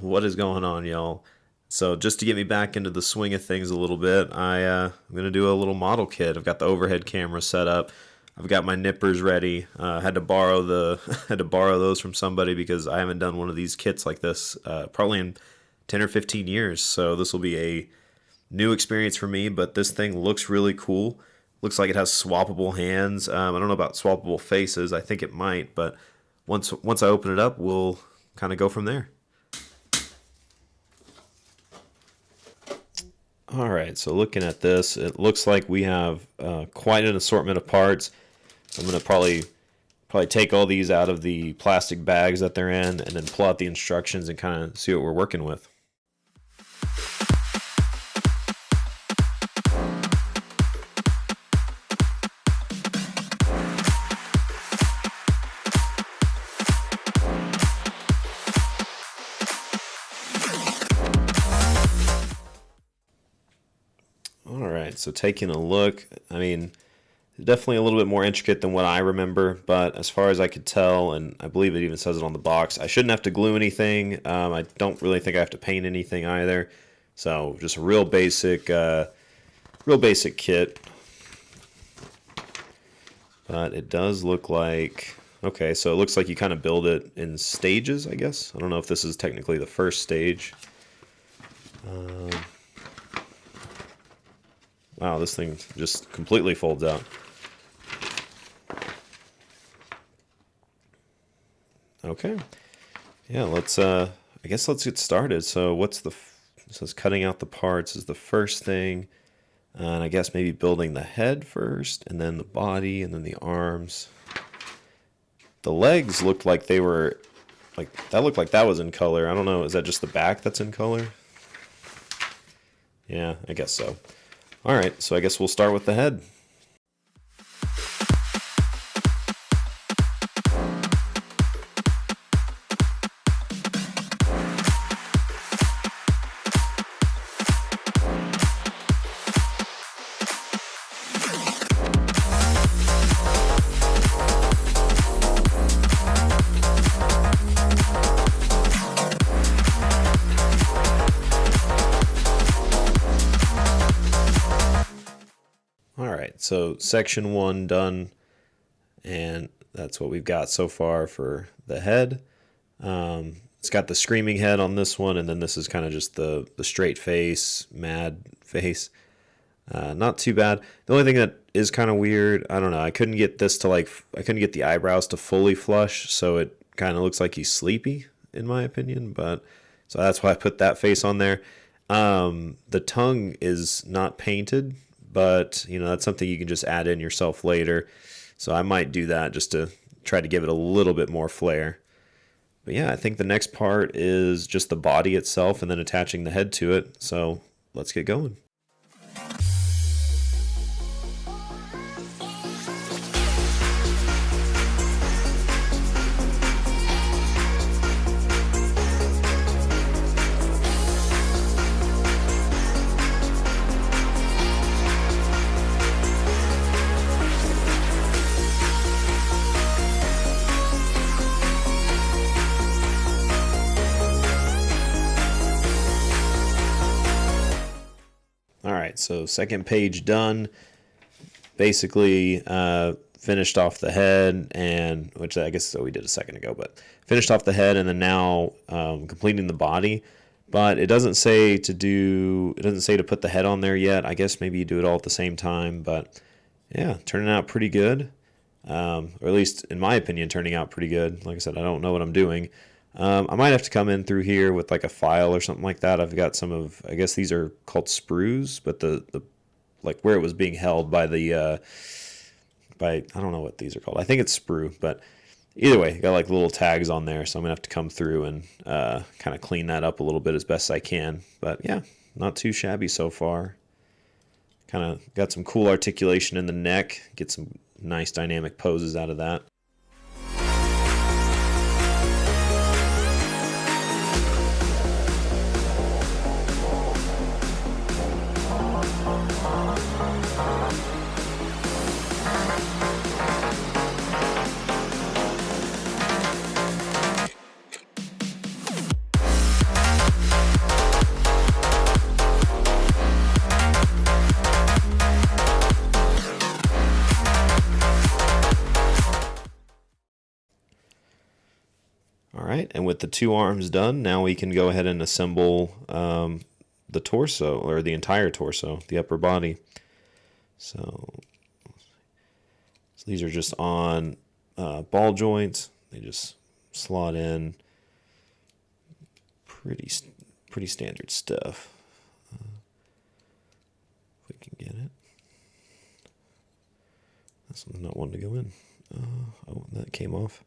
What is going on, y'all? So just to get me back into the swing of things a little bit, I'm gonna do a little model kit. I've got the overhead camera set up. I've got my nippers ready. Had to borrow had to borrow those from somebody because I haven't done one of these kits like this probably in 10 or 15 years. So this will be a new experience for me. But this thing looks really cool. Looks like it has swappable hands. I don't know about swappable faces. I think it might, but once I open it up, we'll kind of go from there. All right, so looking at this, it looks like we have quite an assortment of parts. I'm gonna probably take all these out of the plastic bags that they're in, and then pull out the instructions and kind of see what we're working with. All right, so taking a look, I mean, definitely a little bit more intricate than what I remember, but as far as I could tell, and I believe it even says it on the box, I shouldn't have to glue anything. I don't really think I have to paint anything either. So just a real basic kit. But it does look like, okay, so it looks like you kind of build it in stages, I guess. I don't know if this is technically the first stage. Wow, this thing just completely folds out. Okay. Yeah, I guess let's get started. So so cutting out the parts is the first thing. And I guess maybe building the head first, and then the body, and then the arms. The legs looked like they were, looked like that was in color. I don't know, is that just the back that's in color? Yeah, I guess so. All right, so I guess we'll start with the head. So section 1 done, and that's what we've got so far for the head. It's got the screaming head on this one, and then this is kind of just the straight face, mad face. Not too bad. The only thing that is kind of weird, I don't know, I couldn't get the eyebrows to fully flush, so it kind of looks like he's sleepy, in my opinion, but so that's why I put that face on there. The tongue is not painted, but that's something you can just add in yourself later. So I might do that just to try to give it a little bit more flair. But yeah, I think the next part is just the body itself and then attaching the head to it. So let's get going. Alright, so second page done. Basically finished off the head, and which I guess we did a second ago, but finished off the head, and then now completing the body. But it doesn't say to put the head on there yet. I guess maybe you do it all at the same time, but yeah, turning out pretty good. Or at least in my opinion, turning out pretty good. Like I said, I don't know what I'm doing. I might have to come in through here with like a file or something like that. I've got I guess these are called sprues, but the like where it was being held by I don't know what these are called. I think it's sprue, but either way, got like little tags on there, so I'm gonna have to come through and kind of clean that up a little bit as best I can. But yeah, not too shabby so far. Kind of got some cool articulation in the neck. Get some nice dynamic poses out of that. with the 2 arms done, now we can go ahead and assemble the torso, or the entire torso, the upper body. So these are just on ball joints. They just slot in. Pretty standard stuff. If we can get it. This one's not wanting to go in. Oh, that came off.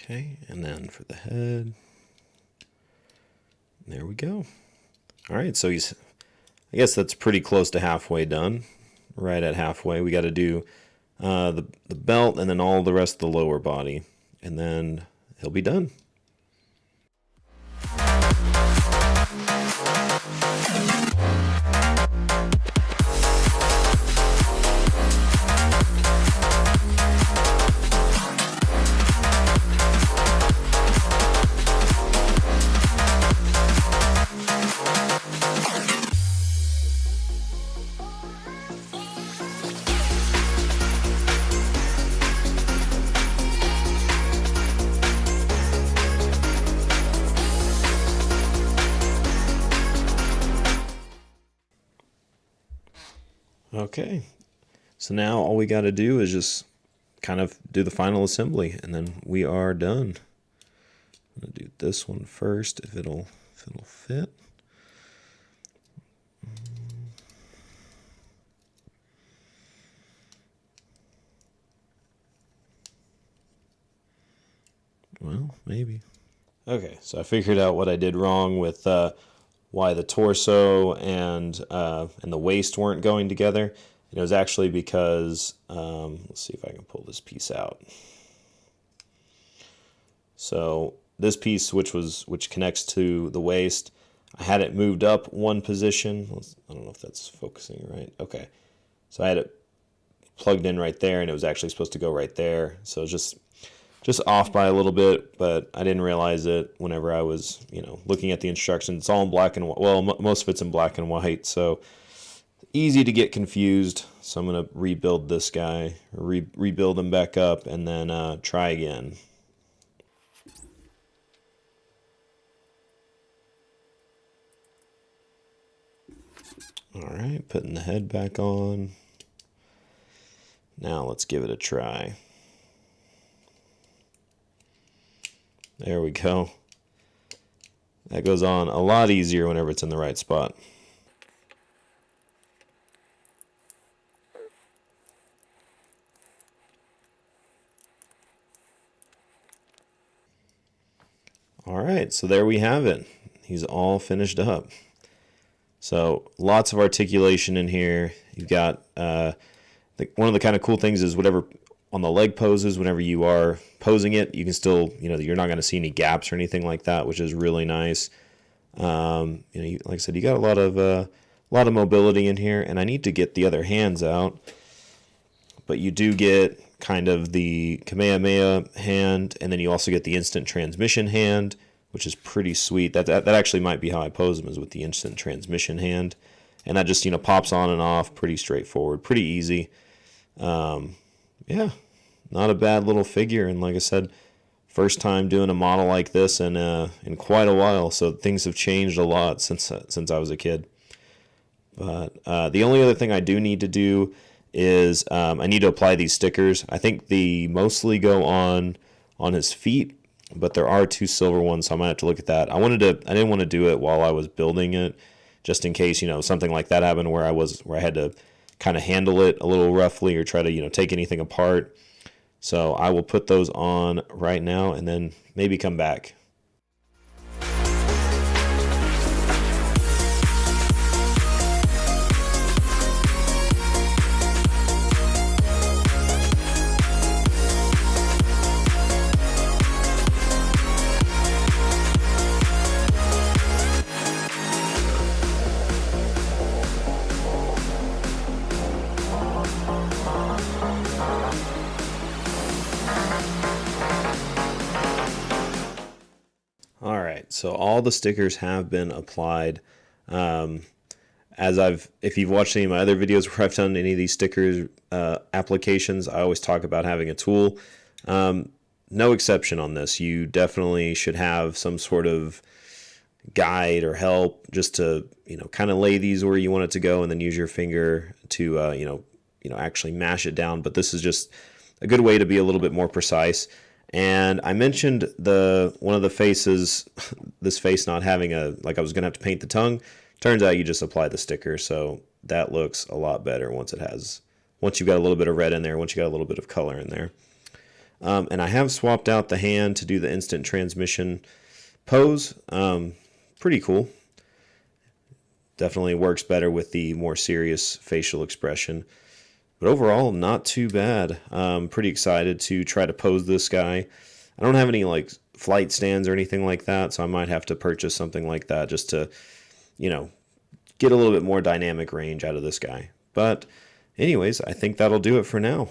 Okay, and then for the head, there we go. All right, so I guess that's pretty close to halfway done. Right at halfway, we got to do the belt and then all the rest of the lower body, and then he'll be done. Okay, so now all we got to do is just kind of do the final assembly, and then we are done. I'm gonna do this one first, if it'll fit. Well, maybe. Okay, so I figured out what I did wrong with why the torso and the waist weren't going together. And it was actually because, let's see if I can pull this piece out. So this piece, which connects to the waist, I had it moved up one position. I don't know if that's focusing right. Okay, so I had it plugged in right there, and it was actually supposed to go right there. So it's just off by a little bit, but I didn't realize it whenever I was, looking at the instructions. It's all in black and white. Well, most of it's in black and white, so easy to get confused. So I'm going to rebuild this guy, rebuild him back up, and then try again. All right, putting the head back on. Now let's give it a try. There we go. That goes on a lot easier whenever it's in the right spot. All right, so there we have it. He's all finished up. So lots of articulation in here. You've got one of the kind of cool things is whatever on the leg poses, whenever you are posing it, you can still, you're not going to see any gaps or anything like that, which is really nice. Like I said, you got a lot of mobility in here, and I need to get the other hands out, but you do get kind of the Kamehameha hand, and then you also get the instant transmission hand, which is pretty sweet. That actually might be how I pose them, is with the instant transmission hand, and that just pops on and off, pretty straightforward, pretty easy. Yeah, not a bad little figure, and like I said, first time doing a model like this in quite a while, so things have changed a lot since I was a kid. But the only other thing I do need to do is I need to apply these stickers. I think they mostly go on his feet, but there are 2 silver ones, so I might have to look at that. I didn't want to do it while I was building it, just in case something like that happened where I had to kind of handle it a little roughly or try to take anything apart. So I will put those on right now and then maybe come back. All right, so all the stickers have been applied. Um, if you've watched any of my other videos where I've done any of these stickers applications, I always talk about having a tool. No exception on this. You definitely should have some sort of guide or help just to, kind of lay these where you want it to go, and then use your finger to, actually mash it down. But this is just a good way to be a little bit more precise. And I mentioned one of the faces, this face not having I was going to have to paint the tongue. Turns out you just apply the sticker, so that looks a lot better once you've got a little bit of red in there, once you got a little bit of color in there. And I have swapped out the hand to do the instant transmission pose. Pretty cool. Definitely works better with the more serious facial expression. But overall, not too bad. Pretty excited to try to pose this guy. I don't have any flight stands or anything like that, so I might have to purchase something like that just to, get a little bit more dynamic range out of this guy. But anyways, I think that'll do it for now.